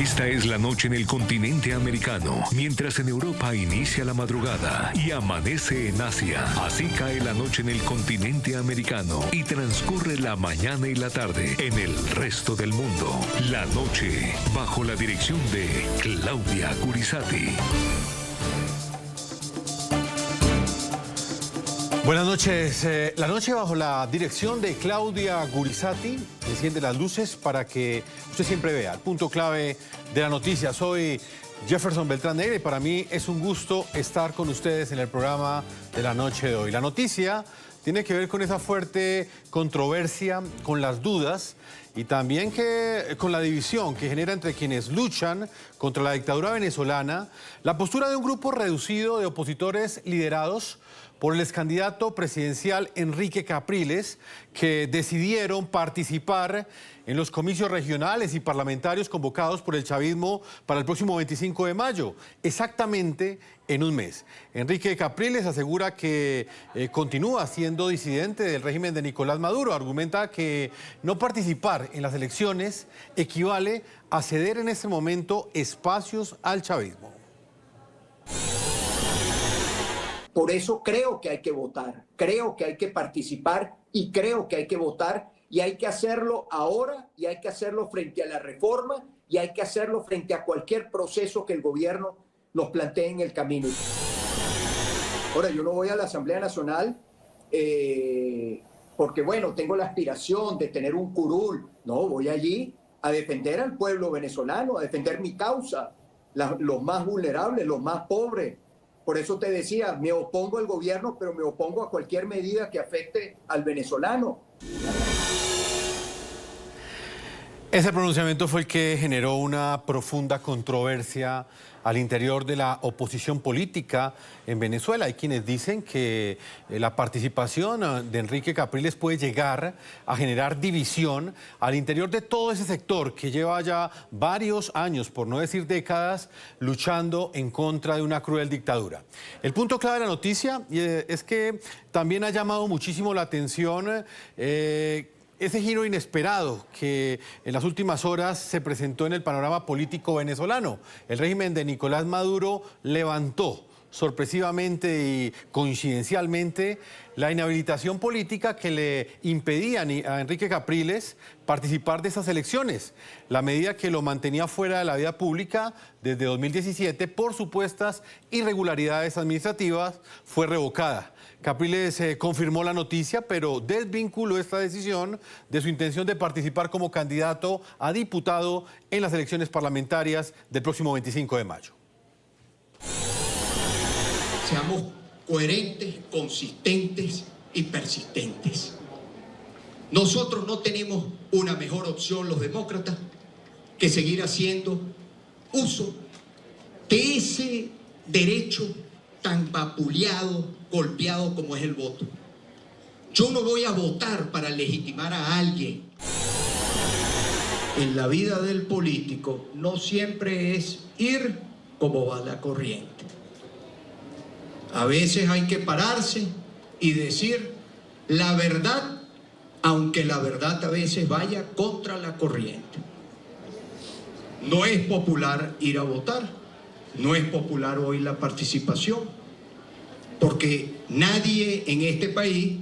Esta es la noche en el continente americano, mientras en Europa inicia la madrugada y amanece en Asia. Así cae la noche en el continente americano y transcurre la mañana y la tarde en el resto del mundo. La noche bajo la dirección de Claudia Gurizati. Buenas noches. La noche bajo la dirección de Claudia Gurizati enciende las luces para que usted siempre vea el punto clave de la noticia. Soy Jefferson Beltrán Negra y para mí es un gusto estar con ustedes en el programa de la noche de hoy. La noticia tiene que ver con esa fuerte controversia, con las dudas y también con la división que genera entre quienes luchan contra la dictadura venezolana, la postura de un grupo reducido de opositores liderados por el excandidato presidencial Enrique Capriles, que decidieron participar en los comicios regionales y parlamentarios convocados por el chavismo para el próximo 25 de mayo, exactamente en un mes. Enrique Capriles asegura que continúa siendo disidente del régimen de Nicolás Maduro. Argumenta que no participar en las elecciones equivale a ceder en este momento espacios al chavismo. Por eso creo que hay que votar, creo que hay que participar y creo que hay que votar y hay que hacerlo ahora y hay que hacerlo frente a la reforma y hay que hacerlo frente a cualquier proceso que el gobierno nos plantee en el camino. Ahora, yo no voy a la Asamblea Nacional porque, bueno, tengo la aspiración de tener un curul. No, voy allí a defender al pueblo venezolano, a defender mi causa, los más vulnerables, los más pobres. Por eso te decía, me opongo al gobierno, pero me opongo a cualquier medida que afecte al venezolano. Ese pronunciamiento fue el que generó una profunda controversia al interior de la oposición política en Venezuela. Hay quienes dicen que la participación de Enrique Capriles puede llegar a generar división al interior de todo ese sector que lleva ya varios años, por no decir décadas, luchando en contra de una cruel dictadura. El punto clave de la noticia es que también ha llamado muchísimo la atención ese giro inesperado que en las últimas horas se presentó en el panorama político venezolano. El régimen de Nicolás Maduro levantó sorpresivamente y coincidencialmente la inhabilitación política que le impedía a Enrique Capriles participar de esas elecciones. La medida que lo mantenía fuera de la vida pública desde 2017 por supuestas irregularidades administrativas fue revocada. Capriles confirmó la noticia, pero desvinculó esta decisión de su intención de participar como candidato a diputado en las elecciones parlamentarias del próximo 25 de mayo. Seamos coherentes, consistentes y persistentes. Nosotros no tenemos una mejor opción, los demócratas, que seguir haciendo uso de ese derecho tan vapuleado, golpeado como es el voto. Yo no voy a votar para legitimar a alguien. En la vida del político no siempre es ir como va la corriente. A veces hay que pararse y decir la verdad, aunque la verdad a veces vaya contra la corriente. No es popular ir a votar, no es popular hoy la participación, porque nadie en este país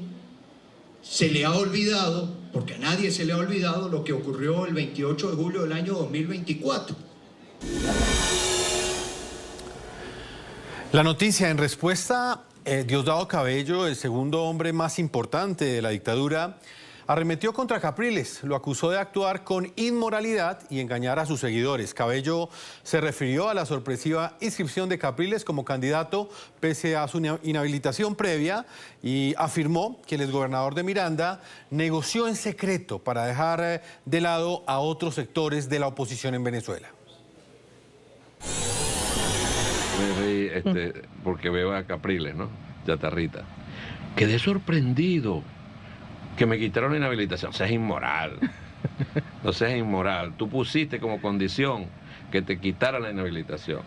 se le ha olvidado, porque a nadie se le ha olvidado lo que ocurrió el 28 de julio del año 2024. La noticia en respuesta, Diosdado Cabello, el segundo hombre más importante de la dictadura, arremetió contra Capriles, lo acusó de actuar con inmoralidad y engañar a sus seguidores. Cabello se refirió a la sorpresiva inscripción de Capriles como candidato pese a su inhabilitación previa y afirmó que el exgobernador de Miranda negoció en secreto para dejar de lado a otros sectores de la oposición en Venezuela. Me reí porque veo a Capriles, ¿no? Chatarrita. Quedé sorprendido que me quitaron la inhabilitación. O sea, es inmoral. No seas inmoral. Tú pusiste como condición que te quitaran la inhabilitación.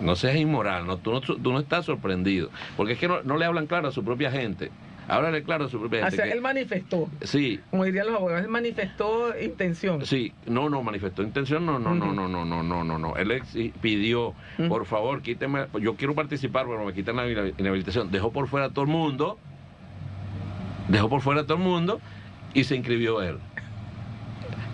No seas inmoral. No, tú no estás sorprendido. Porque es que no le hablan claro a su propia gente. Háblale claro a su propia gente. O sea, él manifestó. Sí. Como dirían los abogados, él manifestó intención. Sí, no manifestó intención, no. Él pidió, por favor, quíteme, yo quiero participar, pero me quitan la inhabilitación. Dejó por fuera a todo el mundo y se inscribió él.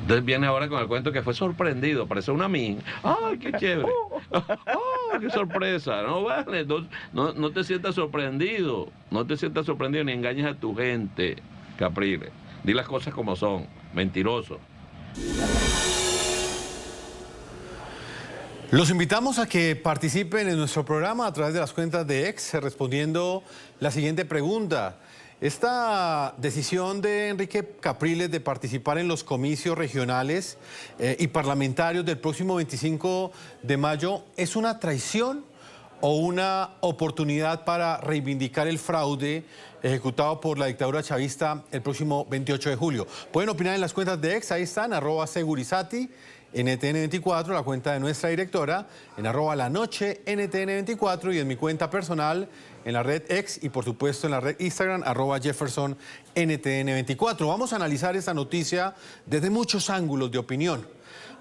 Entonces viene ahora con el cuento que fue sorprendido, parece una min. ¡Ay, qué chévere! ¡Oh, qué sorpresa! No vale, no te sientas sorprendido. No te sientas sorprendido ni engañes a tu gente, Capriles. Di las cosas como son, mentiroso. Los invitamos a que participen en nuestro programa a través de las cuentas de X, respondiendo la siguiente pregunta. Esta decisión de Enrique Capriles de participar en los comicios regionales y parlamentarios del próximo 25 de mayo, ¿es una traición o una oportunidad para reivindicar el fraude ejecutado por la dictadura chavista el próximo 28 de julio? Pueden opinar en las cuentas de X, ahí están, @segurizati, NTN24, la cuenta de nuestra directora, en @lanoche, NTN24, y en mi cuenta personal, en la red X y por supuesto en la red Instagram, @Jefferson NTN24. Vamos a analizar esta noticia desde muchos ángulos de opinión.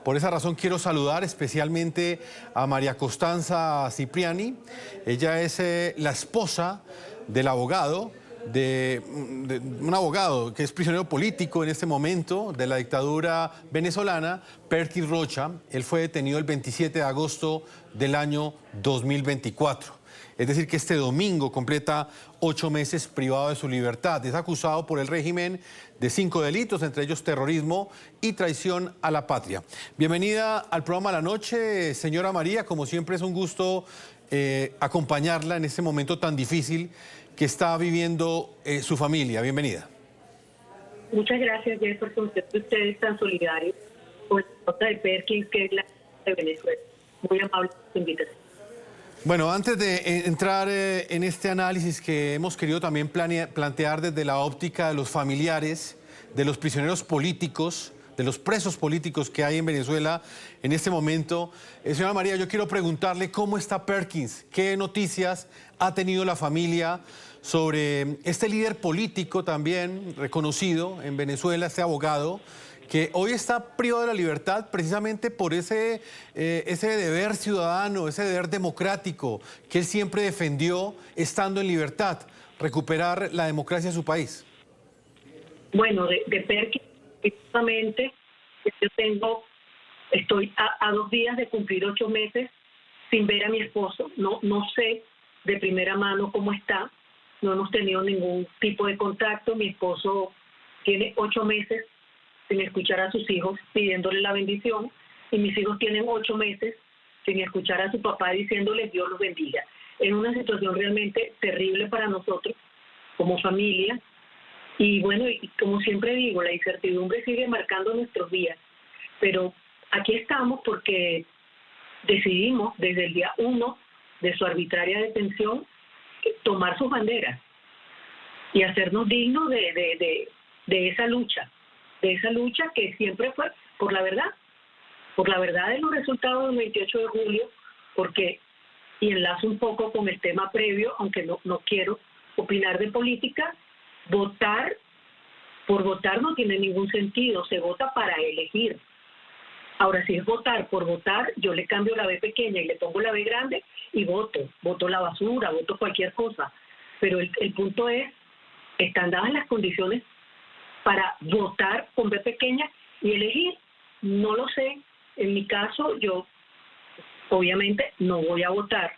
Por esa razón quiero saludar especialmente a María Costanza Cipriani. Ella es la esposa del abogado, de un abogado que es prisionero político en este momento de la dictadura venezolana, Perkins Rocha. Él fue detenido el 27 de agosto del año 2024. Es decir, que este domingo completa 8 meses privado de su libertad. Es acusado por el régimen de 5 delitos, entre ellos terrorismo y traición a la patria. Bienvenida al programa La Noche, señora María. Como siempre es un gusto acompañarla en este momento tan difícil que está viviendo su familia. Bienvenida. Muchas gracias, Jefferson. Ustedes tan solidarios con la nota de Perkins, que es la de Venezuela. Muy amable por su invitación. Bueno, antes de entrar en este análisis que hemos querido también plantear desde la óptica de los familiares, de los prisioneros políticos, de los presos políticos que hay en Venezuela en este momento, señora María, yo quiero preguntarle cómo está Perkins, qué noticias ha tenido la familia sobre este líder político también reconocido en Venezuela, este abogado, que hoy está privado de la libertad precisamente por ese deber ciudadano, ese deber democrático que él siempre defendió estando en libertad, recuperar la democracia de su país. Bueno, de Perkins, justamente, yo estoy a 2 días de cumplir 8 meses sin ver a mi esposo. No sé de primera mano cómo está, no hemos tenido ningún tipo de contacto. Mi esposo tiene 8 meses sin escuchar a sus hijos pidiéndole la bendición, y mis hijos tienen 8 meses sin escuchar a su papá diciéndole Dios los bendiga. Es una situación realmente terrible para nosotros como familia, y bueno, y como siempre digo, la incertidumbre sigue marcando nuestros días, pero aquí estamos porque decidimos desde el día 1 de su arbitraria detención tomar sus banderas y hacernos dignos de esa lucha. De esa lucha que siempre fue por la verdad de los resultados del 28 de julio, porque, y enlazo un poco con el tema previo, aunque no quiero opinar de política, votar por votar no tiene ningún sentido, se vota para elegir. Ahora, si es votar por votar, yo le cambio la B pequeña y le pongo la B grande y voto la basura, voto cualquier cosa, pero el punto es, están dadas las condiciones para votar con B pequeña y elegir. No lo sé. En mi caso, yo obviamente no voy a votar.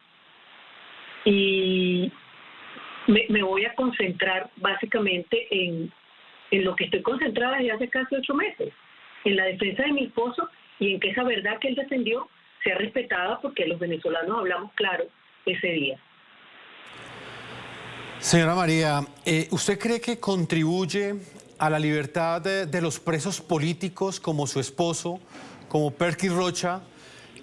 Y me voy a concentrar básicamente en lo que estoy concentrada desde hace casi 8 meses, en la defensa de mi esposo y en que esa verdad que él defendió sea respetada, porque los venezolanos hablamos claro ese día. Señora María, ¿usted cree que contribuye a la libertad de los presos políticos como su esposo, como Perkins Rocha,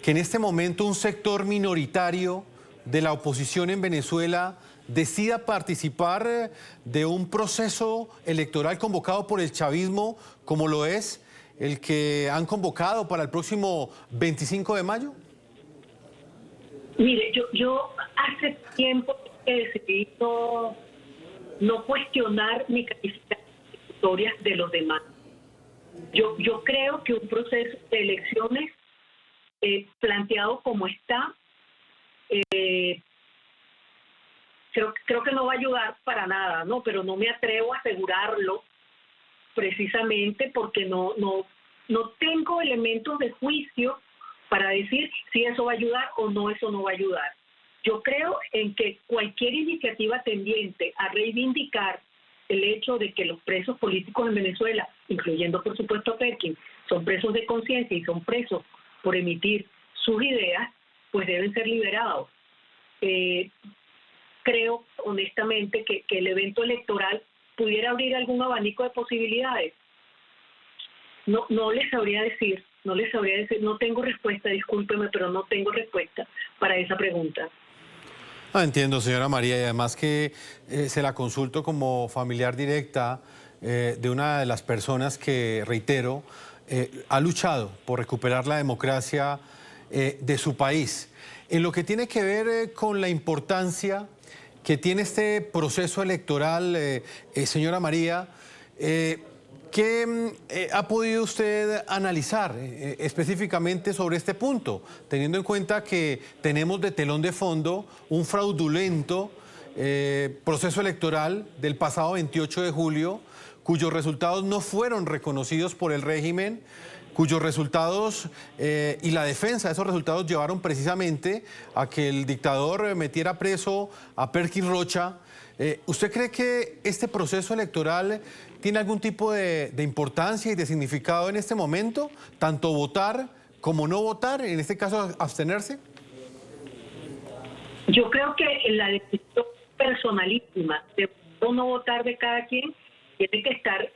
que en este momento un sector minoritario de la oposición en Venezuela decida participar de un proceso electoral convocado por el chavismo, como lo es el que han convocado para el próximo 25 de mayo? Mire, yo hace tiempo que decidí no cuestionar ni calificar las historias de los demás. Yo creo que un proceso de elecciones planteado como está, creo que no va a ayudar para nada, ¿no? Pero no me atrevo a asegurarlo precisamente porque no tengo elementos de juicio para decir si eso va a ayudar o no, eso no va a ayudar. Yo creo en que cualquier iniciativa tendiente a reivindicar el hecho de que los presos políticos en Venezuela, incluyendo por supuesto a Perkin, son presos de conciencia y son presos por emitir sus ideas, pues deben ser liberados. Creo honestamente que el evento electoral pudiera abrir algún abanico de posibilidades. No les sabría decir, no tengo respuesta, discúlpeme, pero no tengo respuesta para esa pregunta. Entiendo, señora María, y además que se la consulto como familiar directa de una de las personas que, reitero, ha luchado por recuperar la democracia de su país. En lo que tiene que ver con la importancia que tiene este proceso electoral, señora María, ¿qué ha podido usted analizar específicamente sobre este punto, teniendo en cuenta que tenemos de telón de fondo un fraudulento proceso electoral del pasado 28 de julio, cuyos resultados no fueron reconocidos por el régimen, cuyos resultados y la defensa de esos resultados llevaron precisamente a que el dictador metiera preso a Perkin Rocha? ¿Usted cree que este proceso electoral tiene algún tipo de importancia y de significado en este momento? ¿Tanto votar como no votar, en este caso abstenerse? Yo creo que la decisión personalísima de no votar de cada quien tiene que estar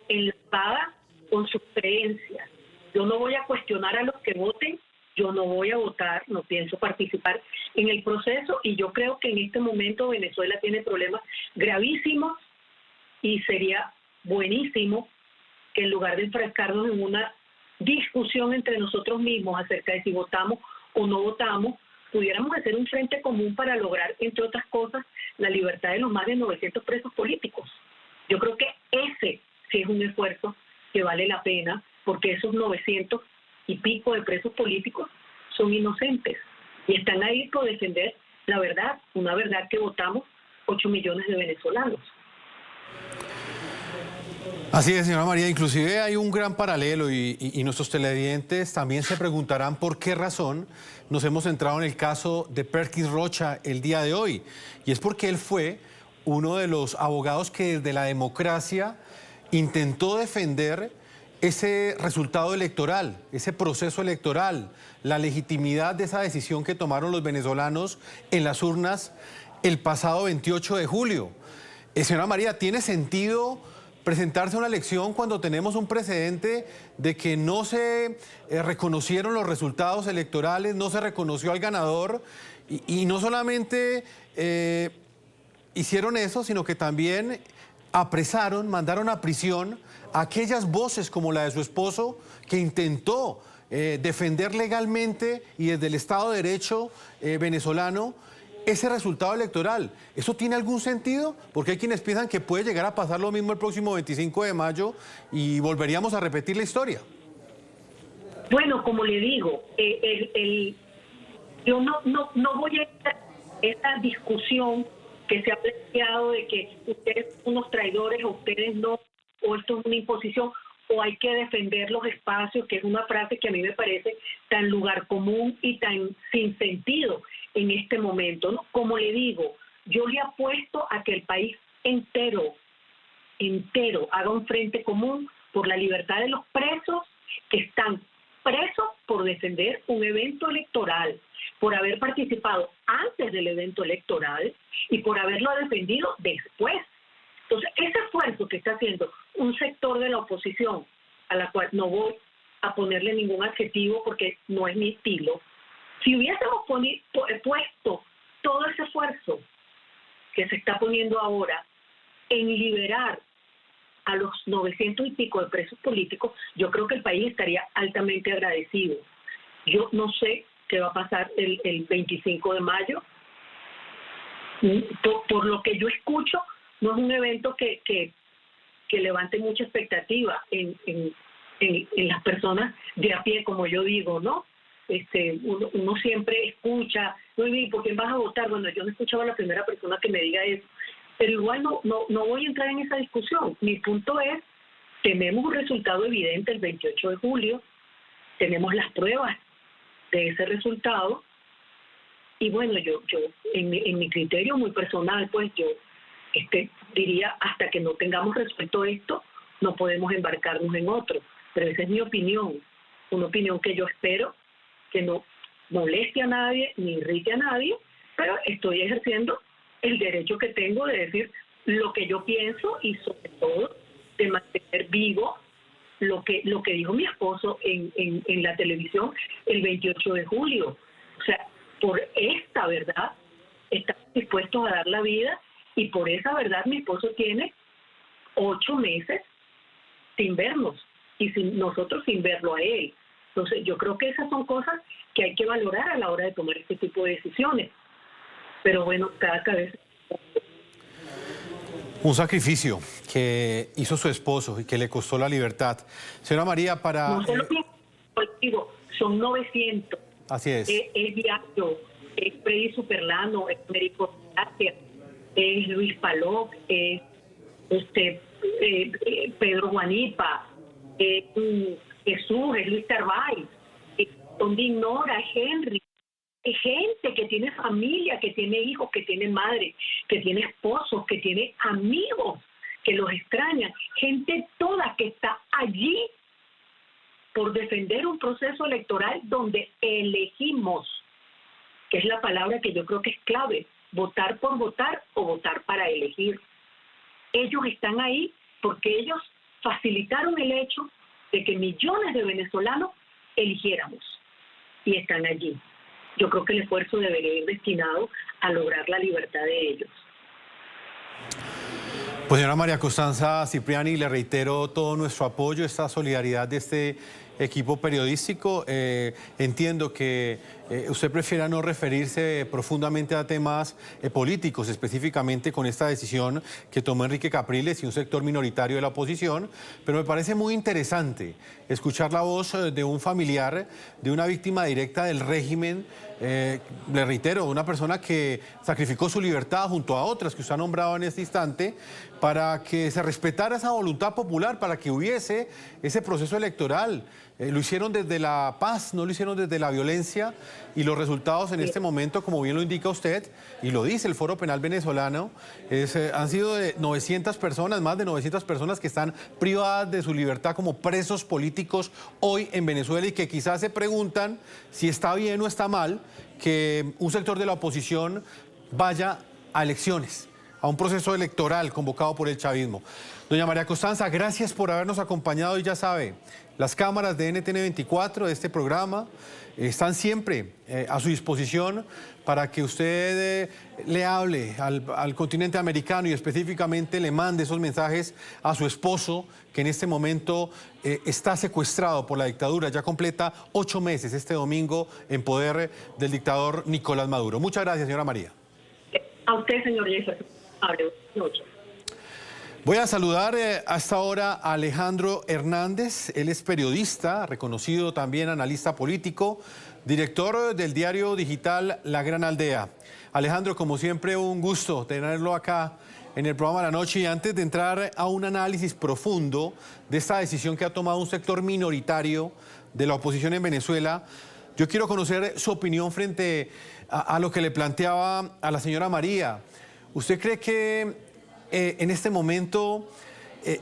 enlazada con sus creencias. Yo no voy a cuestionar a los que voten, yo no voy a votar, no pienso participar en el proceso y yo creo que en este momento Venezuela tiene problemas gravísimos y sería buenísimo que en lugar de enfrascarnos en una discusión entre nosotros mismos acerca de si votamos o no votamos, pudiéramos hacer un frente común para lograr, entre otras cosas, la libertad de los más de 900 presos políticos. Yo creo que ese sí es un esfuerzo que vale la pena, porque esos 900 y pico de presos políticos son inocentes y están ahí por defender la verdad, una verdad que votamos 8 millones de venezolanos. Así es, señora María, inclusive hay un gran paralelo y nuestros televidentes también se preguntarán por qué razón nos hemos centrado en el caso de Perkin Rocha el día de hoy. Y es porque él fue uno de los abogados que desde la democracia intentó defender ese resultado electoral, ese proceso electoral, la legitimidad de esa decisión que tomaron los venezolanos en las urnas el pasado 28 de julio. Señora María, ¿tiene sentido presentarse a una elección cuando tenemos un precedente de que no se reconocieron los resultados electorales, no se reconoció al ganador y no solamente hicieron eso, sino que también apresaron, mandaron a prisión a aquellas voces como la de su esposo que intentó defender legalmente y desde el Estado de Derecho venezolano ese resultado electoral? ¿Eso tiene algún sentido? Porque hay quienes piensan que puede llegar a pasar lo mismo el próximo 25 de mayo y volveríamos a repetir la historia. Bueno, como le digo, yo no voy a esta discusión que se ha planteado de que ustedes son unos traidores o ustedes no, o esto es una imposición, o hay que defender los espacios, que es una frase que a mí me parece tan lugar común y tan sin sentido en este momento, ¿no? Como le digo, yo le apuesto a que el país entero haga un frente común por la libertad de los presos que están presos por defender un evento electoral, por haber participado antes del evento electoral y por haberlo defendido después. Entonces, ese esfuerzo que está haciendo un sector de la oposición, a la cual no voy a ponerle ningún adjetivo porque no es mi estilo, si hubiésemos puesto todo ese esfuerzo que se está poniendo ahora en liberar a los 900 y pico de presos políticos, yo creo que el país estaría altamente agradecido. Yo no sé qué va a pasar el 25 de mayo. Por lo que yo escucho, no es un evento que levante mucha expectativa en las personas de a pie, como yo digo, ¿no? Uno siempre escucha, no, ¿y por quién vas a votar? Bueno, yo no escuchaba a la primera persona que me diga eso, pero igual no voy a entrar en esa discusión. Mi punto es, tenemos un resultado evidente el 28 de julio, tenemos las pruebas de ese resultado, y bueno, yo en mi criterio muy personal, pues yo diría, hasta que no tengamos resuelto esto, no podemos embarcarnos en otro. Pero esa es mi opinión, una opinión que yo espero que no moleste a nadie ni irrite a nadie, pero estoy ejerciendo el derecho que tengo de decir lo que yo pienso y sobre todo de mantener vivo lo que dijo mi esposo en la televisión el 28 de julio. O sea, por esta verdad estamos dispuestos a dar la vida, y por esa verdad mi esposo tiene 8 meses sin vernos y nosotros sin verlo a él. Entonces yo creo que esas son cosas que hay que valorar a la hora de tomar este tipo de decisiones. Pero bueno, cada cabeza. Un sacrificio que hizo su esposo y que le costó la libertad. Señora María, para... No solo colectivo, son 900. Así es. Es Diario, es Freddy Superlano, es Mérico Gracia, es Luis Palop, es Pedro Guanipa, es Jesús, es Luis Tarbay, donde ignora, es Henry. Es gente que tiene familia, que tiene hijos, que tiene madre, que tiene esposos, que tiene amigos que los extrañan. Gente toda que está allí por defender un proceso electoral donde elegimos, que es la palabra que yo creo que es clave, votar por votar o votar para elegir. Ellos están ahí porque ellos facilitaron el hecho de que millones de venezolanos eligiéramos y están allí. Yo creo que el esfuerzo debería ir destinado a lograr la libertad de ellos. Pues señora María Costanza Cipriani, le reitero todo nuestro apoyo, esta solidaridad de este equipo periodístico. Entiendo que usted prefiera no referirse profundamente a temas políticos, específicamente con esta decisión que tomó Enrique Capriles y un sector minoritario de la oposición, pero me parece muy interesante escuchar la voz de un familiar, de una víctima directa del régimen. Le reitero, una persona que sacrificó su libertad junto a otras que usted ha nombrado en este instante para que se respetara esa voluntad popular, para que hubiese ese proceso electoral. Lo hicieron desde la paz, no lo hicieron desde la violencia, y los resultados en este momento, como bien lo indica usted, y lo dice el Foro Penal Venezolano, han sido de 900 personas, más de 900 personas que están privadas de su libertad como presos políticos hoy en Venezuela, y que quizás se preguntan si está bien o está mal que un sector de la oposición vaya a elecciones, a un proceso electoral convocado por el chavismo. Doña María Costanza, gracias por habernos acompañado, y ya sabe, las cámaras de NTN 24 de este programa están siempre a su disposición para que usted le hable al continente americano y específicamente le mande esos mensajes a su esposo, que en este momento está secuestrado por la dictadura. Ya completa 8 meses este domingo en poder del dictador Nicolás Maduro. Muchas gracias, señora María. A usted, señor Jefferson. Voy a saludar a esta hora a Alejandro Hernández. Él es periodista, reconocido también analista político, director del diario digital La Gran Aldea. Alejandro, como siempre, un gusto tenerlo acá en el programa de la noche. Y antes de entrar a un análisis profundo de esta decisión que ha tomado un sector minoritario de la oposición en Venezuela, yo quiero conocer su opinión frente a lo que le planteaba a la señora María. ¿Usted cree que en este momento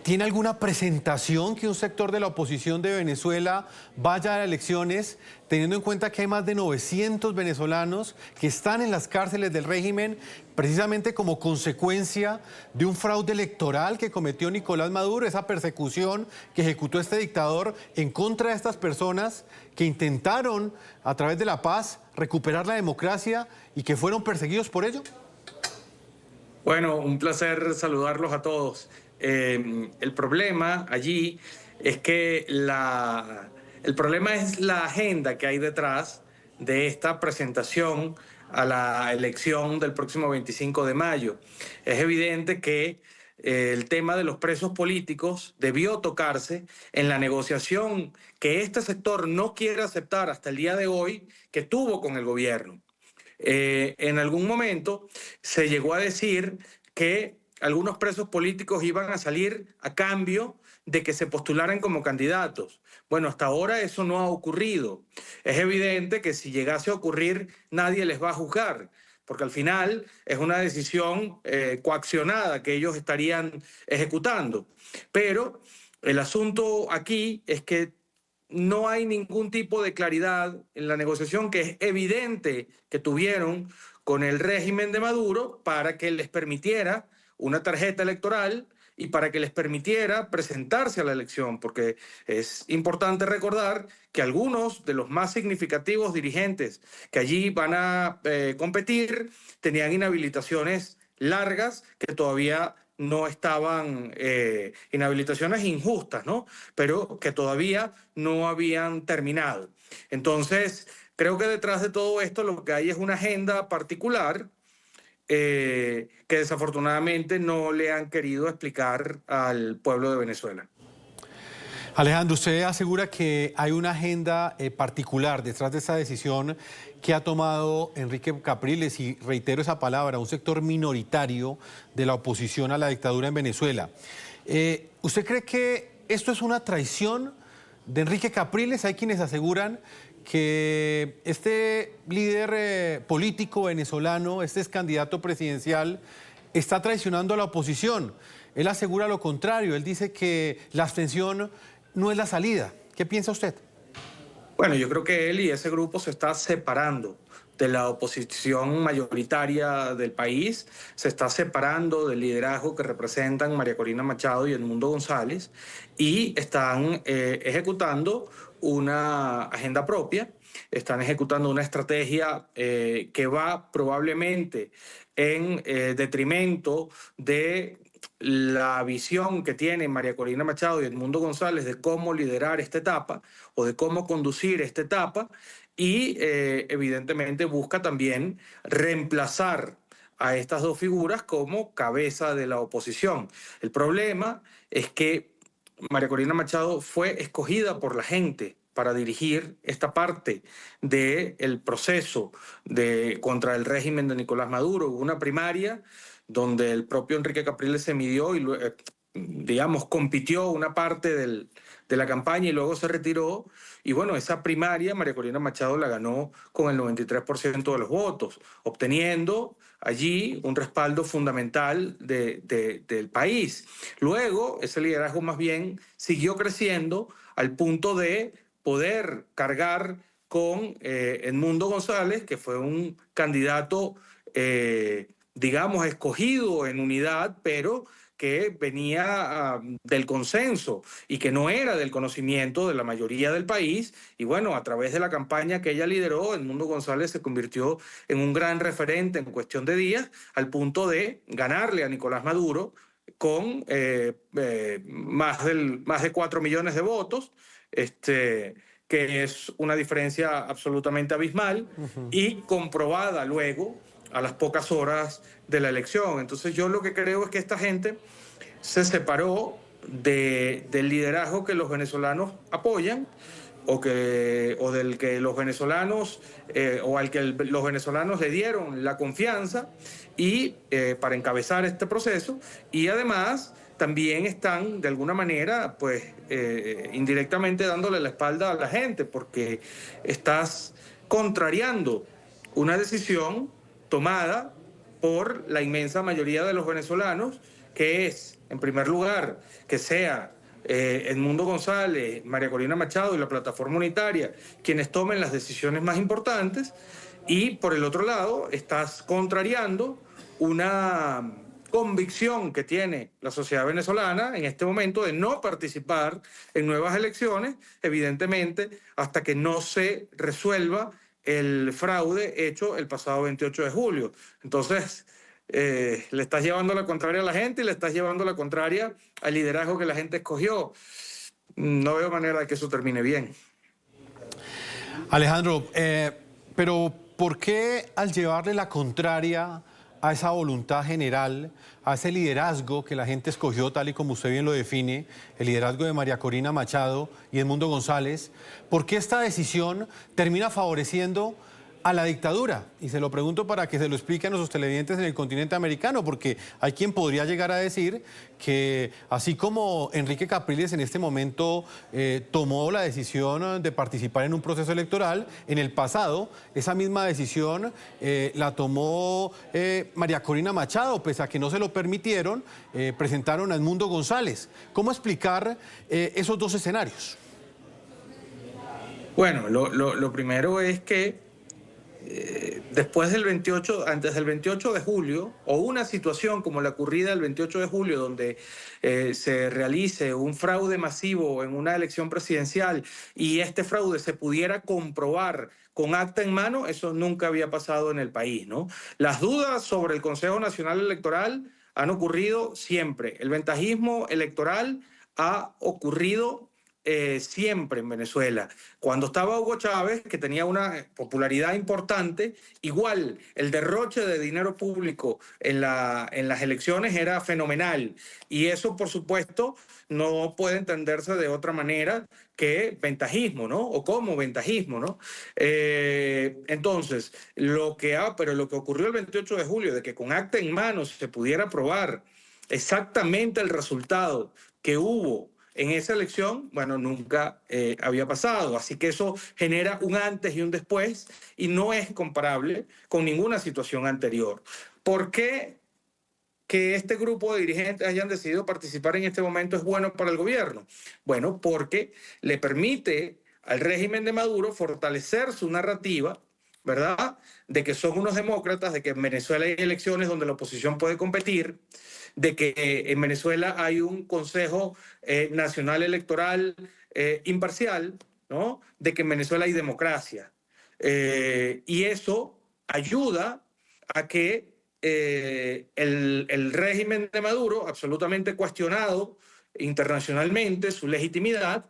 tiene alguna presentación que un sector de la oposición de Venezuela vaya a elecciones, teniendo en cuenta que hay más de 900 venezolanos que están en las cárceles del régimen precisamente como consecuencia de un fraude electoral que cometió Nicolás Maduro, esa persecución que ejecutó este dictador en contra de estas personas que intentaron a través de la paz recuperar la democracia y que fueron perseguidos por ello? Bueno, un placer saludarlos a todos. El problema allí es que el problema es la agenda que hay detrás de esta presentación a la elección del próximo 25 de mayo. Es evidente que el tema de los presos políticos debió tocarse en la negociación que este sector no quiere aceptar hasta el día de hoy que tuvo con el gobierno. En algún momento se llegó a decir que algunos presos políticos iban a salir a cambio de que se postularan como candidatos. Bueno, hasta ahora eso no ha ocurrido. Es evidente que si llegase a ocurrir, nadie les va a juzgar, porque al final es una decisión coaccionada que ellos estarían ejecutando. Pero el asunto aquí es que no hay ningún tipo de claridad en la negociación que es evidente que tuvieron con el régimen de Maduro para que les permitiera una tarjeta electoral y para que les permitiera presentarse a la elección, porque es importante recordar que algunos de los más significativos dirigentes que allí van a competir tenían inhabilitaciones largas que todavía no estaban, inhabilitaciones injustas, ¿no? Pero que todavía no habían terminado. Entonces, creo que detrás de todo esto lo que hay es una agenda particular que desafortunadamente no le han querido explicar al pueblo de Venezuela. Alejandro, usted asegura que hay una agenda particular detrás de esa decisión que ha tomado Enrique Capriles, y reitero esa palabra, un sector minoritario de la oposición a la dictadura en Venezuela. ¿Usted cree que esto es una traición de Enrique Capriles? Hay quienes aseguran que este líder político venezolano, este ex candidato presidencial, está traicionando a la oposición. Él asegura lo contrario, él dice que la abstención no es la salida. ¿Qué piensa usted? Bueno, yo creo que él y ese grupo se está separando de la oposición mayoritaria del país, se está separando del liderazgo que representan María Corina Machado y Edmundo González, y están ejecutando una agenda propia, están ejecutando una estrategia que va probablemente en detrimento de la visión que tienen María Corina Machado y Edmundo González de cómo liderar esta etapa o de cómo conducir esta etapa, y evidentemente busca también reemplazar a estas dos figuras como cabeza de la oposición. El problema es que María Corina Machado fue escogida por la gente para dirigir esta parte del proceso contra el régimen de Nicolás Maduro. Hubo una primaria donde el propio Enrique Capriles se midió y, digamos, compitió una parte de la campaña y luego se retiró. Y bueno, esa primaria María Corina Machado la ganó con el 93% de los votos, obteniendo allí un respaldo fundamental del país. Luego, ese liderazgo más bien siguió creciendo al punto de poder cargar con Edmundo González, que fue un candidato, digamos, escogido en unidad, pero que venía del consenso y que no era del conocimiento de la mayoría del país. Y bueno, a través de la campaña que ella lideró, Edmundo González se convirtió en un gran referente en cuestión de días, al punto de ganarle a Nicolás Maduro con más de 4 millones de votos, que es una diferencia absolutamente abismal y comprobada luego a las pocas horas de la elección. Entonces yo lo que creo es que esta gente se separó del liderazgo que los venezolanos apoyan o del que los venezolanos o al que los venezolanos le dieron la confianza y para encabezar este proceso, y además también están de alguna manera pues indirectamente dándole la espalda a la gente, porque estás contrariando una decisión tomada por la inmensa mayoría de los venezolanos, que es, en primer lugar, que sea Edmundo González, María Corina Machado y la Plataforma Unitaria quienes tomen las decisiones más importantes, y por el otro lado estás contrariando una convicción que tiene la sociedad venezolana en este momento de no participar en nuevas elecciones, evidentemente hasta que no se resuelva el fraude hecho el pasado 28 de julio. Entonces, le estás llevando la contraria a la gente y le estás llevando la contraria al liderazgo que la gente escogió. No veo manera de que eso termine bien. Alejandro, pero ¿por qué al llevarle la contraria a esa voluntad general, a ese liderazgo que la gente escogió, tal y como usted bien lo define, el liderazgo de María Corina Machado y Edmundo González, por qué esta decisión termina favoreciendo a la dictadura? Y se lo pregunto para que se lo explique a nuestros televidentes en el continente americano, porque hay quien podría llegar a decir que así como Enrique Capriles en este momento tomó la decisión de participar en un proceso electoral, en el pasado esa misma decisión la tomó María Corina Machado, pese a que no se lo permitieron, presentaron a Edmundo González. ¿Cómo explicar esos dos escenarios? Bueno, lo primero es que después del 28, antes del 28 de julio, o una situación como la ocurrida el 28 de julio, donde se realice un fraude masivo en una elección presidencial y este fraude se pudiera comprobar con acta en mano, eso nunca había pasado en el país, ¿no? Las dudas sobre el Consejo Nacional Electoral han ocurrido siempre. El ventajismo electoral ha ocurrido siempre en Venezuela. Cuando estaba Hugo Chávez, que tenía una popularidad importante, igual el derroche de dinero público en las elecciones era fenomenal. Y eso, por supuesto, no puede entenderse de otra manera que ventajismo, ¿no? O como ventajismo, ¿no? Entonces, pero lo que ocurrió el 28 de julio, de que con acta en mano se pudiera probar exactamente el resultado que hubo en esa elección, bueno, nunca había pasado. Así que eso genera un antes y un después y no es comparable con ninguna situación anterior. ¿Por qué que este grupo de dirigentes hayan decidido participar en este momento es bueno para el gobierno? Bueno, porque le permite al régimen de Maduro fortalecer su narrativa, ¿verdad?, de que son unos demócratas, de que en Venezuela hay elecciones donde la oposición puede competir, de que en Venezuela hay un Consejo Nacional Electoral imparcial, ¿no?, de que en Venezuela hay democracia. Y eso ayuda a que el régimen de Maduro, absolutamente cuestionado internacionalmente, su legitimidad,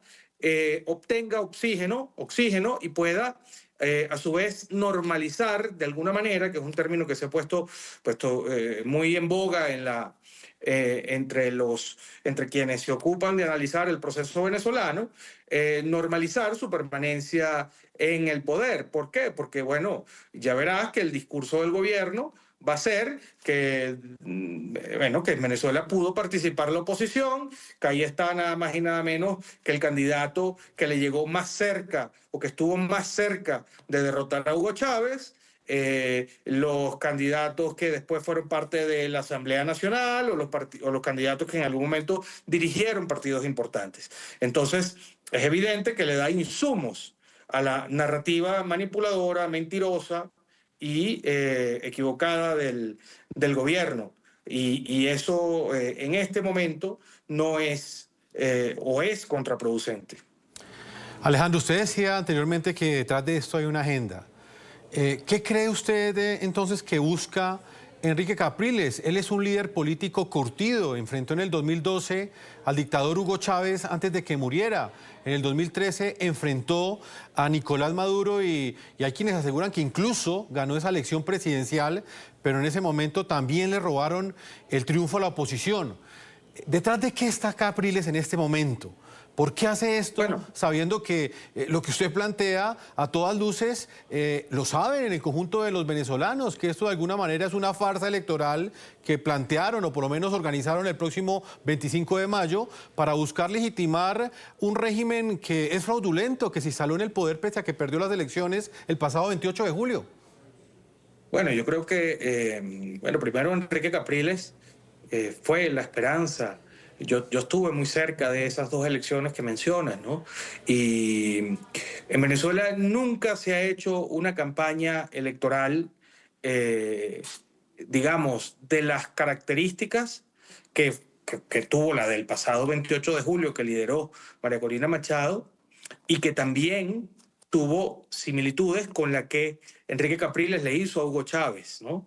obtenga oxígeno y pueda a su vez normalizar de alguna manera, que es un término que se ha puesto muy en boga entre quienes se ocupan de analizar el proceso venezolano, normalizar su permanencia en el poder. ¿Por qué? Porque, bueno, ya verás que el discurso del gobierno va a ser que, bueno, que en Venezuela pudo participar la oposición, que ahí está nada más y nada menos que el candidato que le llegó más cerca o que estuvo más cerca de derrotar a Hugo Chávez, los candidatos que después fueron parte de la Asamblea Nacional o los candidatos que en algún momento dirigieron partidos importantes. Entonces, es evidente que le da insumos a la narrativa manipuladora, mentirosa y equivocada del gobierno. Y eso en este momento no es o es contraproducente. Alejandro, usted decía anteriormente que detrás de esto hay una agenda. ¿Qué cree usted entonces que busca Enrique Capriles? Él es un líder político curtido, enfrentó en el 2012 al dictador Hugo Chávez antes de que muriera. En el 2013 enfrentó a Nicolás Maduro y hay quienes aseguran que incluso ganó esa elección presidencial, pero en ese momento también le robaron el triunfo a la oposición. ¿Detrás de qué está Capriles en este momento? ¿Por qué hace esto sabiendo que lo que usted plantea a todas luces lo saben en el conjunto de los venezolanos, que esto de alguna manera es una farsa electoral que plantearon o por lo menos organizaron el próximo 25 de mayo para buscar legitimar un régimen que es fraudulento, que se instaló en el poder pese a que perdió las elecciones el pasado 28 de julio? Bueno, yo creo que, primero Enrique Capriles fue la esperanza. Yo estuve muy cerca de esas dos elecciones que mencionas, ¿no? Y en Venezuela nunca se ha hecho una campaña electoral, digamos, de las características que tuvo la del pasado 28 de julio que lideró María Corina Machado y que también tuvo similitudes con la que Enrique Capriles le hizo a Hugo Chávez, ¿no?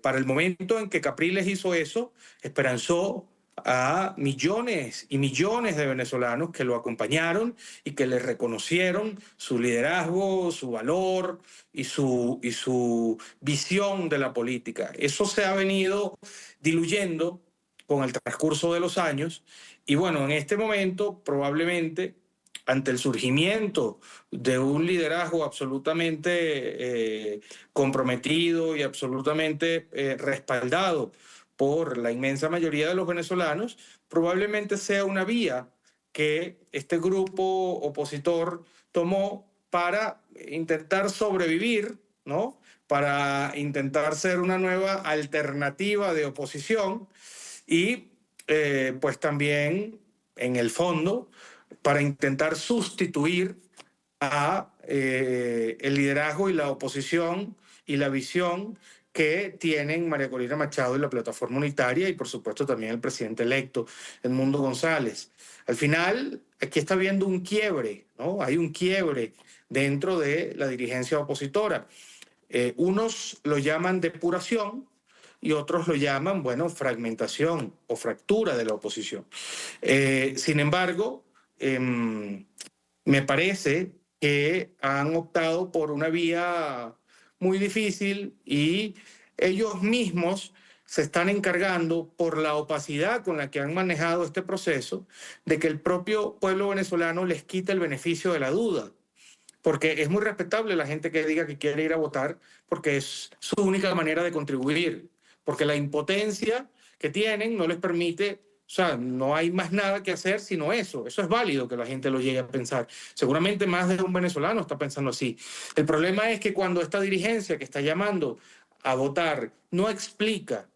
Para el momento en que Capriles hizo eso, esperanzó a millones y millones de venezolanos que lo acompañaron y que le reconocieron su liderazgo, su valor y su visión de la política. Eso se ha venido diluyendo con el transcurso de los años y bueno, en este momento probablemente ante el surgimiento de un liderazgo absolutamente comprometido y absolutamente respaldado por la inmensa mayoría de los venezolanos, probablemente sea una vía que este grupo opositor tomó para intentar sobrevivir, ¿no? Para intentar ser una nueva alternativa de oposición y pues también en el fondo para intentar sustituir a el liderazgo y la oposición y la visión que tienen María Corina Machado y la Plataforma Unitaria y por supuesto también el presidente electo, Edmundo González. Al final, aquí está habiendo un quiebre, ¿no? Hay un quiebre dentro de la dirigencia opositora. Unos lo llaman depuración y otros lo llaman, bueno, fragmentación o fractura de la oposición. Sin embargo, me parece que han optado por una vía muy difícil y ellos mismos se están encargando, por la opacidad con la que han manejado este proceso, de que el propio pueblo venezolano les quite el beneficio de la duda. Porque es muy respetable la gente que diga que quiere ir a votar, porque es su única manera de contribuir. Porque la impotencia que tienen no les permite, o sea, no hay más nada que hacer sino eso. Eso es válido que la gente lo llegue a pensar. Seguramente más de un venezolano está pensando así. El problema es que cuando esta dirigencia que está llamando a votar no explica,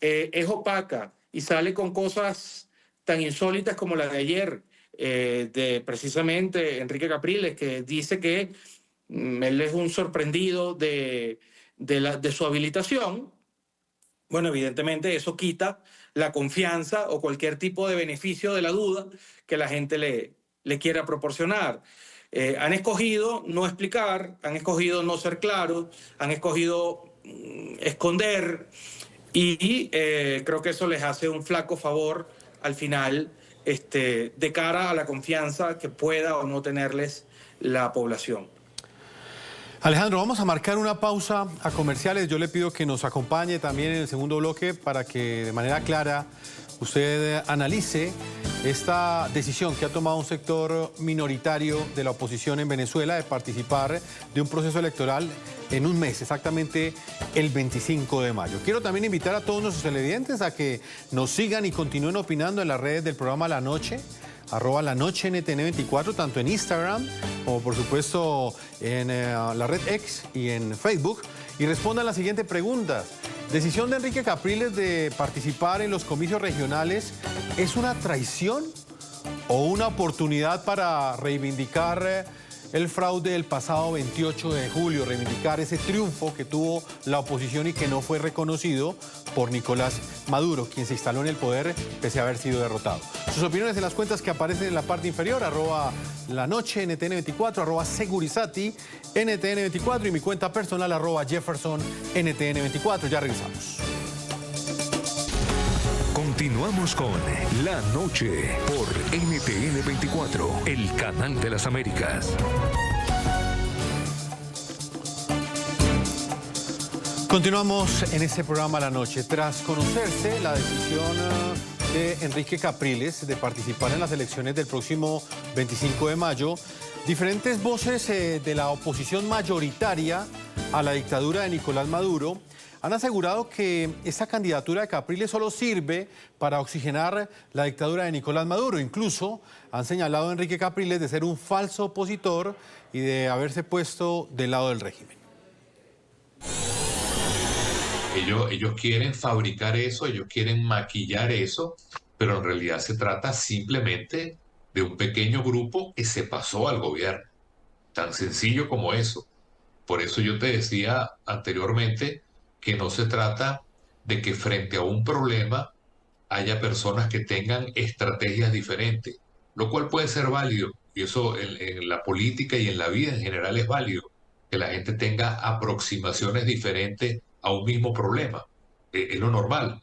es opaca y sale con cosas tan insólitas como la de ayer, de precisamente Enrique Capriles, que dice que él es un sorprendido de su habilitación. Bueno, evidentemente eso quita la confianza o cualquier tipo de beneficio de la duda que la gente le quiera proporcionar. Han escogido no explicar, han escogido no ser claros, han escogido esconder y creo que eso les hace un flaco favor al final de cara a la confianza que pueda o no tenerles la población. Alejandro, vamos a marcar una pausa a comerciales. Yo le pido que nos acompañe también en el segundo bloque para que de manera clara usted analice esta decisión que ha tomado un sector minoritario de la oposición en Venezuela de participar de un proceso electoral en un mes, exactamente el 25 de mayo. Quiero también invitar a todos nuestros televidentes a que nos sigan y continúen opinando en las redes del programa La Noche, @LaNocheNTN24, tanto en Instagram como por supuesto en la red X y en Facebook, y respondan la siguiente pregunta. ¿Decisión de Enrique Capriles de participar en los comicios regionales es una traición o una oportunidad para reivindicar el fraude del pasado 28 de julio, reivindicar ese triunfo que tuvo la oposición y que no fue reconocido por Nicolás Maduro, quien se instaló en el poder pese a haber sido derrotado? Sus opiniones en las cuentas que aparecen en la parte inferior, @LaNocheNTN24, @Segurizati NTN24 y mi cuenta personal @JeffersonNTN24. Ya regresamos. Continuamos con La Noche por NTN 24, el canal de las Américas. Continuamos en este programa La Noche. Tras conocerse la decisión de Enrique Capriles de participar en las elecciones del próximo 25 de mayo, diferentes voces de la oposición mayoritaria a la dictadura de Nicolás Maduro han asegurado que esta candidatura de Capriles solo sirve para oxigenar la dictadura de Nicolás Maduro. Incluso han señalado a Enrique Capriles de ser un falso opositor y de haberse puesto del lado del régimen. Ellos quieren fabricar eso, ellos quieren maquillar eso, pero en realidad se trata simplemente de un pequeño grupo que se pasó al gobierno. Tan sencillo como eso. Por eso yo te decía anteriormente que no se trata de que frente a un problema haya personas que tengan estrategias diferentes, lo cual puede ser válido, y eso en la política y en la vida en general es válido, que la gente tenga aproximaciones diferentes a un mismo problema, es lo normal.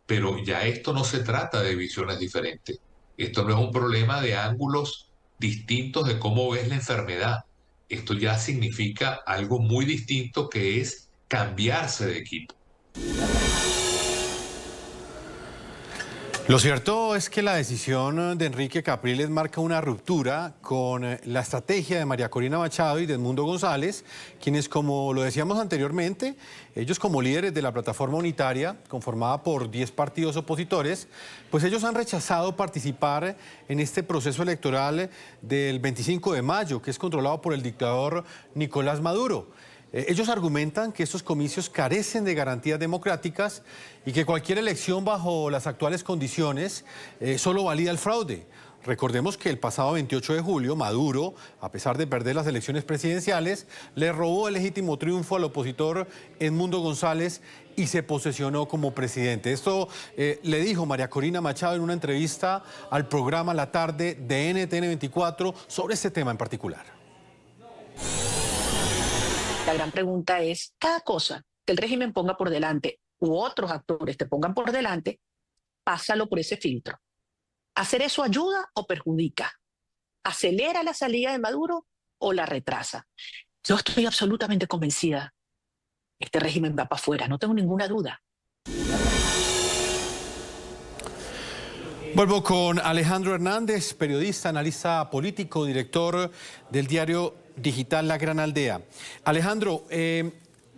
pero ya esto no se trata de visiones diferentes. Esto no es un problema de ángulos distintos de cómo ves la enfermedad. Esto ya significa algo muy distinto, que es cambiarse de equipo. Lo cierto es que la decisión de Enrique Capriles marca una ruptura con la estrategia de María Corina Machado y de Edmundo González, quienes, como lo decíamos anteriormente, ellos como líderes de la plataforma unitaria, conformada por 10 partidos opositores, pues ellos han rechazado participar en este proceso electoral del 25 de mayo, que es controlado por el dictador Nicolás Maduro. Ellos argumentan que estos comicios carecen de garantías democráticas y que cualquier elección bajo las actuales condiciones solo valida el fraude. Recordemos que el pasado 28 de julio, Maduro, a pesar de perder las elecciones presidenciales, le robó el legítimo triunfo al opositor Edmundo González y se posesionó como presidente. Esto le dijo María Corina Machado en una entrevista al programa La Tarde de NTN 24 sobre este tema en particular. La gran pregunta es, cada cosa que el régimen ponga por delante u otros actores te pongan por delante, pásalo por ese filtro. ¿Hacer eso ayuda o perjudica? ¿Acelera la salida de Maduro o la retrasa? Yo estoy absolutamente convencida. Este régimen va para afuera, no tengo ninguna duda. Vuelvo con Alejandro Hernández, periodista, analista político, director del diario digital La Gran Aldea. Alejandro,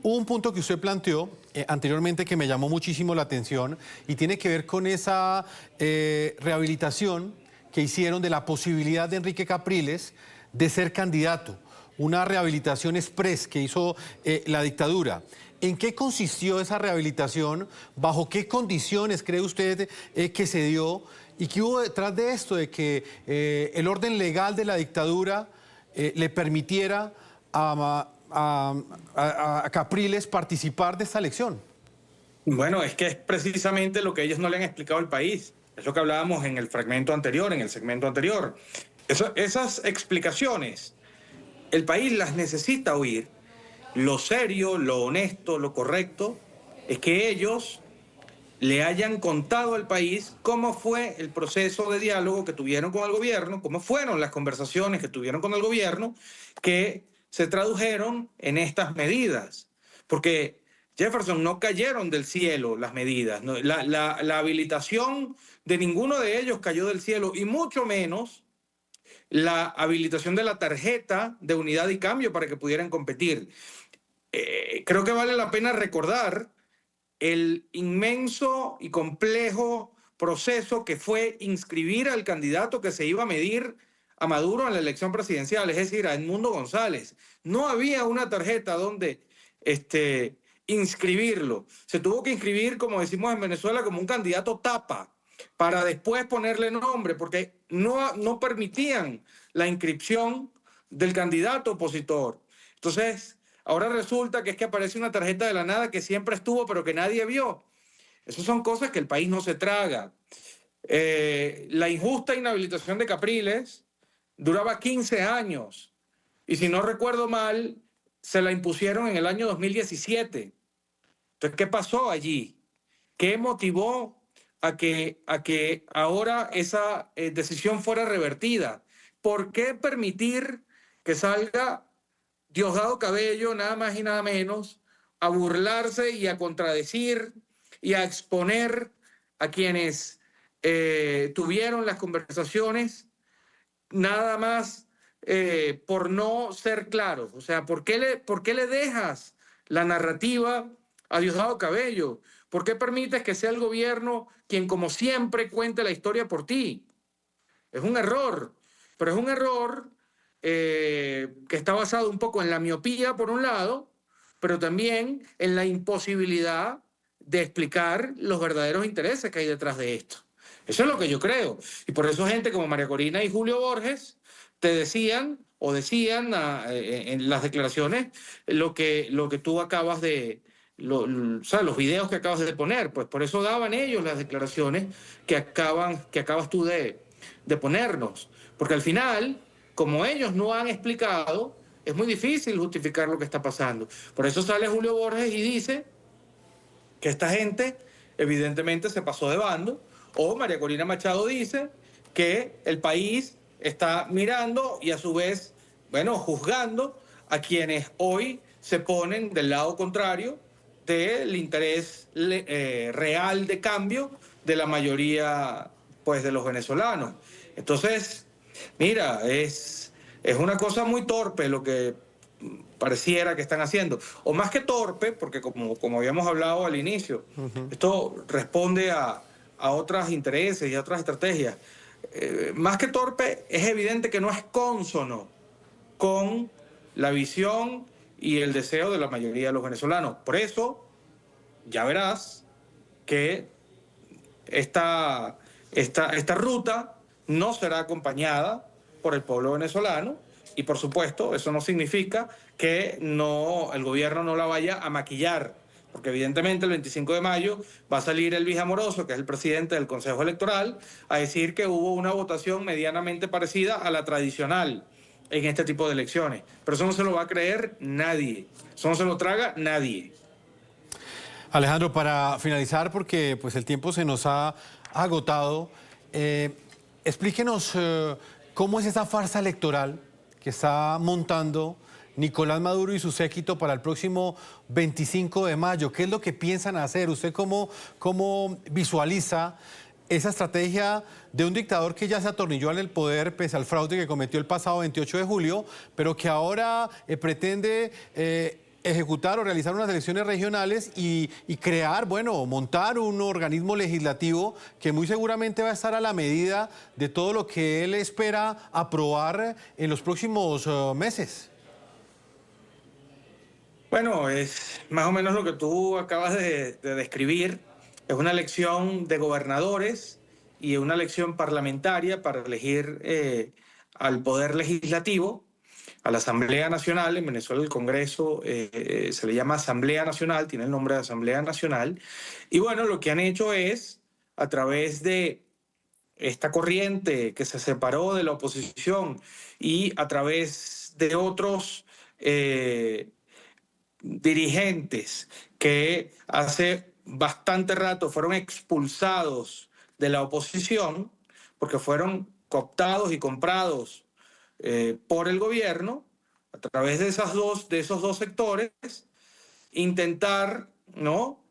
hubo un punto que usted planteó anteriormente que me llamó muchísimo la atención y tiene que ver con esa rehabilitación que hicieron de la posibilidad de Enrique Capriles de ser candidato, una rehabilitación express que hizo la dictadura. ¿En qué consistió esa rehabilitación? ¿Bajo qué condiciones cree usted que se dio? ¿Y qué hubo detrás de esto, de que el orden legal de la dictadura le permitiera a Capriles participar de esta elección? Bueno, es que es precisamente lo que ellos no le han explicado al país. Es lo que hablábamos en el fragmento anterior, en el segmento anterior. Esas explicaciones, el país las necesita oír. Lo serio, lo honesto, lo correcto, es que ellos le hayan contado al país cómo fue el proceso de diálogo que tuvieron con el gobierno, cómo fueron las conversaciones que tuvieron con el gobierno, que se tradujeron en estas medidas. Porque, Jefferson, no cayeron del cielo las medidas. No, la habilitación de ninguno de ellos cayó del cielo, y mucho menos la habilitación de la tarjeta de unidad y cambio para que pudieran competir. Creo que vale la pena recordar el inmenso y complejo proceso que fue inscribir al candidato que se iba a medir a Maduro en la elección presidencial, es decir, a Edmundo González. No había una tarjeta donde inscribirlo. Se tuvo que inscribir, como decimos en Venezuela, como un candidato tapa, para después ponerle nombre, porque no permitían la inscripción del candidato opositor. Entonces, ahora resulta que es que aparece una tarjeta de la nada que siempre estuvo, pero que nadie vio. Esas son cosas que el país no se traga. La injusta inhabilitación de Capriles duraba 15 años. Y si no recuerdo mal, se la impusieron en el año 2017. Entonces, ¿qué pasó allí? ¿Qué motivó a que ahora esa decisión fuera revertida? ¿Por qué permitir que salga Diosdado Cabello, nada más y nada menos, a burlarse y a contradecir y a exponer a quienes tuvieron las conversaciones, nada más por no ser claros? O sea, ¿por qué le dejas la narrativa a Diosdado Cabello? ¿Por qué permites que sea el gobierno quien, como siempre, cuente la historia por ti? Es un error, pero es un error que está basado un poco en la miopía, por un lado, pero también en la imposibilidad de explicar los verdaderos intereses que hay detrás de esto. Eso es lo que yo creo. Y por eso gente como María Corina y Julio Borges te decían en las declaraciones lo que tú acabas de... o sea, los videos que acabas de poner, pues por eso daban ellos las declaraciones que acabas tú de ponernos. Porque al final, como ellos no han explicado, es muy difícil justificar lo que está pasando. Por eso sale Julio Borges y dice que esta gente evidentemente se pasó de bando, o María Corina Machado dice que el país está mirando y a su vez, bueno, juzgando a quienes hoy se ponen del lado contrario del interés real de cambio de la mayoría, pues, de los venezolanos. Entonces, mira, es una cosa muy torpe lo que pareciera que están haciendo. O más que torpe, porque como habíamos hablado al inicio, esto responde a otros intereses y a otras estrategias. Más que torpe, es evidente que no es cónsono con la visión y el deseo de la mayoría de los venezolanos. Por eso, ya verás que esta ruta no será acompañada por el pueblo venezolano y, por supuesto, eso no significa que el gobierno no la vaya a maquillar, porque evidentemente el 25 de mayo va a salir Elvis Amoroso, que es el presidente del Consejo Electoral, a decir que hubo una votación medianamente parecida a la tradicional en este tipo de elecciones. Pero eso no se lo va a creer nadie, eso no se lo traga nadie. Alejandro, para finalizar, porque pues el tiempo se nos ha agotado, explíquenos cómo es esa farsa electoral que está montando Nicolás Maduro y su séquito para el próximo 25 de mayo. ¿Qué es lo que piensan hacer? ¿Usted cómo visualiza esa estrategia de un dictador que ya se atornilló en el poder pese al fraude que cometió el pasado 28 de julio, pero que ahora pretende ejecutar o realizar unas elecciones regionales y crear, bueno, montar un organismo legislativo que muy seguramente va a estar a la medida de todo lo que él espera aprobar en los próximos meses? Bueno, es más o menos lo que tú acabas de describir. Es una elección de gobernadores y una elección parlamentaria para elegir al Poder Legislativo, a la Asamblea Nacional. En Venezuela el Congreso se le llama Asamblea Nacional, tiene el nombre de Asamblea Nacional. Y bueno, lo que han hecho es, a través de esta corriente que se separó de la oposición y a través de otros dirigentes que hace bastante rato fueron expulsados de la oposición porque fueron cooptados y comprados por el gobierno, a través de esos dos sectores, intentar, ¿no?,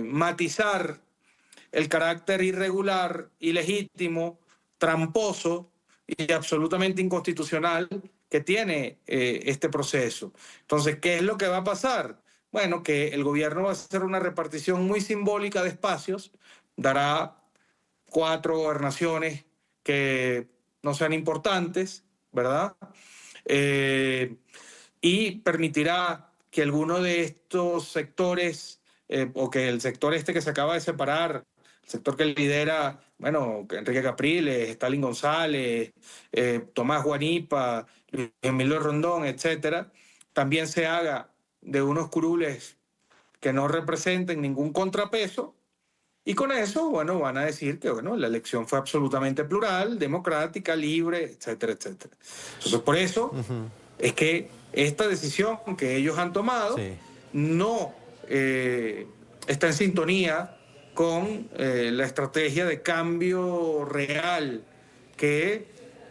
matizar el carácter irregular, ilegítimo, tramposo y absolutamente inconstitucional que tiene este proceso. Entonces, ¿qué es lo que va a pasar? Bueno, que el gobierno va a hacer una repartición muy simbólica de espacios, dará 4 gobernaciones que no sean importantes, ¿verdad? Y permitirá que alguno de estos sectores, o que el sector este que se acaba de separar, el sector que lidera, bueno, Enrique Capriles, Stalin González, Tomás Guanipa, Luis Emilio Rondón, etcétera, también se haga de unos curules que no representen ningún contrapeso. Y con eso, bueno, van a decir que, bueno, la elección fue absolutamente plural, democrática, libre, etcétera, etcétera. Entonces, por eso es que esta decisión que ellos han tomado no está en sintonía con la estrategia de cambio real que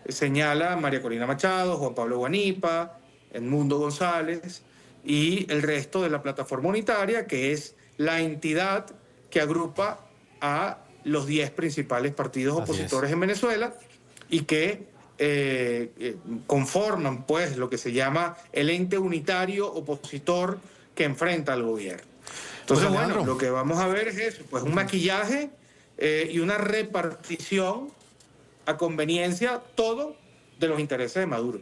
señala María Corina Machado, Juan Pablo Guanipa, Edmundo González y el resto de la plataforma unitaria, que es la entidad que agrupa a los 10 principales partidos opositores en Venezuela y que conforman, pues, lo que se llama el ente unitario opositor que enfrenta al gobierno. Entonces, pues, bueno, lo que vamos a ver es eso, pues un maquillaje y una repartición a conveniencia, todo de los intereses de Maduro.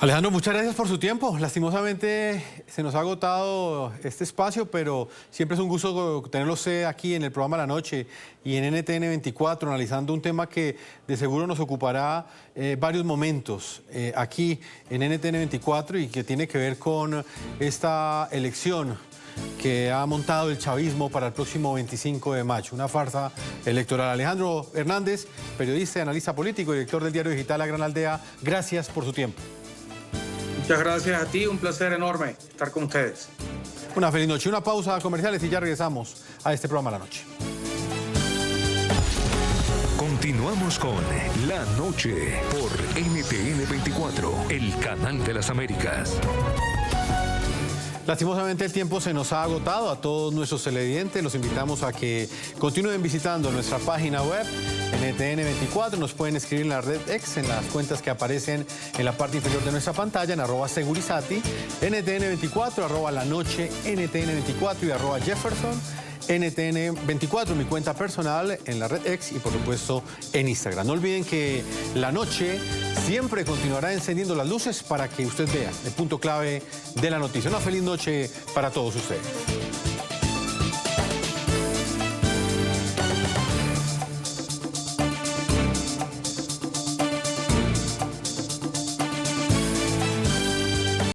Alejandro, muchas gracias por su tiempo. Lastimosamente se nos ha agotado este espacio, pero siempre es un gusto tenerlo usted aquí en el programa La Noche y en NTN 24, analizando un tema que de seguro nos ocupará varios momentos aquí en NTN 24 y que tiene que ver con esta elección que ha montado el chavismo para el próximo 25 de mayo, una farsa electoral. Alejandro Hernández, periodista y analista político, director del diario digital La Gran Aldea, gracias por su tiempo. Muchas gracias a ti, un placer enorme estar con ustedes. Una feliz noche. Una pausa comerciales y ya regresamos a este programa La Noche. Continuamos con La Noche por NTN 24, el canal de las Américas. Lastimosamente el tiempo se nos ha agotado. A todos nuestros televidentes los invitamos a que continúen visitando nuestra página web NTN 24. Nos pueden escribir en la red X, en las cuentas que aparecen en la parte inferior de nuestra pantalla, en @segurizati, NTN 24, @La Noche, NTN 24 y @Jefferson. NTN 24, mi cuenta personal en la red X y por supuesto en Instagram. No olviden que La Noche siempre continuará encendiendo las luces para que usted vea el punto clave de la noticia. Una feliz noche para todos ustedes.